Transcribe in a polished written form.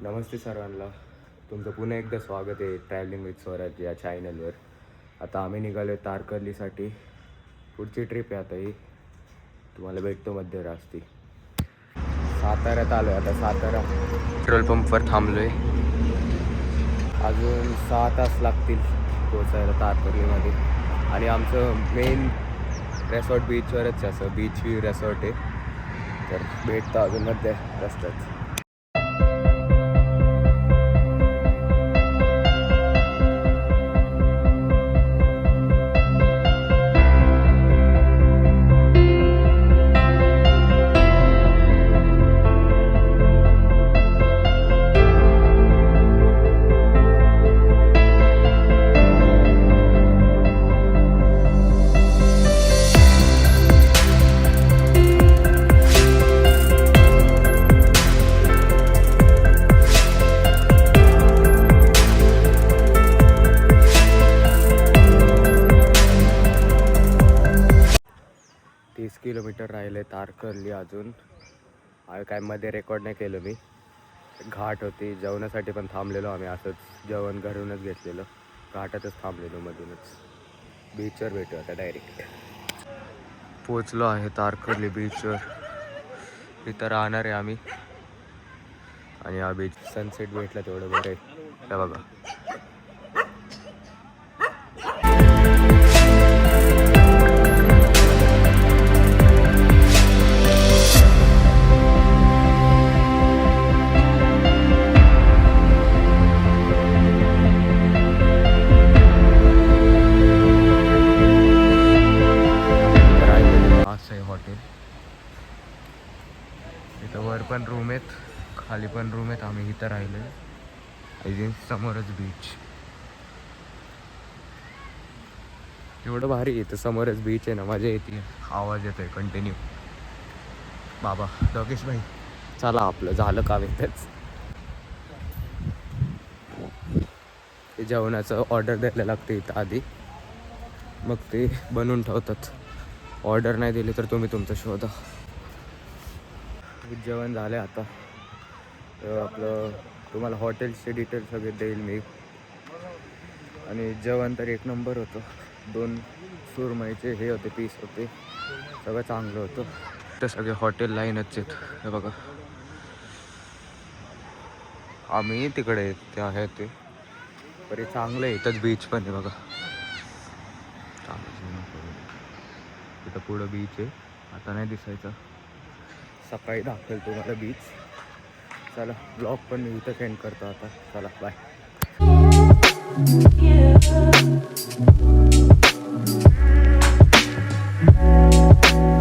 नमस्ते सर्वांना, तुमचं पुन्हा एकदा स्वागत आहे ट्रॅव्हलिंग विथ स्वराज या चॅनलवर. आता आम्ही निघालो तारकर्लीसाठी. पुढची ट्रिप आहे आता ही, तुम्हाला भेटतो मध्यरात्री. साताऱ्यात आलो आहे आता. सातारा पेट्रोल पंपवर थांबलो आहे. अजून 6 तास लागतील पोचायला तारकर्लीमध्ये. आणि आमचं मेन रेसॉर्ट बीचवरच आहे, असं बीच व्ह्यू रेसॉर्ट आहे. तर भेटतो अजून मध्ये रस्त्यात. 30 किलोमीटर राहिले तारकर्ली अजून. काय मध्ये रेकॉर्ड नाही केलं मी. घाट होती, जेवणासाठी पण थांबलेलो आम्ही. असंच जेवण घरूनच घेतलेलं, घाटातच थांबलेलो मधूनच. बीचवर भेटू आता डायरेक्ट. पोचलो आहे तारकर्ली बीचवर. इथं राहणार आहे आम्ही. आणि हा बीच सनसेट भेटला तेवढं बरं आहे. हे बघा, हॉटेल. इथं वर पण रूम आहेत, खाली पण रूम आहेत. आम्ही इथं राहिलो आहे. समोरच बीच. एवढं भारी इथं समोरच बीच आहे ना, मजा येते. आवाज येतोय कंटिन्यू. बाबा दोगेश भाई, चला आपलं झालं काम इथंच. जेवणाचं ऑर्डर द्यायला लागते इथं आधी, मग ते बनवून ठेवतात. ऑर्डर नाही दिली तर तुम्ही तुमचं शोधा. जेवण झालं आता. आपलं तुम्हाला हॉटेल्सचे डिटेल्स सगळे देईल मी. आणि जेवण तर एक नंबर होतं. 2 सुरमईचे हे होते, पीस होते. सगळं चांगलं होतं. तर सगळे हॉटेल लाईनच आहेत. हे बघा, आम्ही तिकडे ते आहे ते तरी चांगलं आहे. इथंच बीच पण आहे बघा. तिथं पुढं बीच आहे, आता नाही दिसायचं. सकाळी दाखवेल तुम्हाला बीच. चला, ब्लॉग पण मी इथं सेंड करतो आता. चला बाय.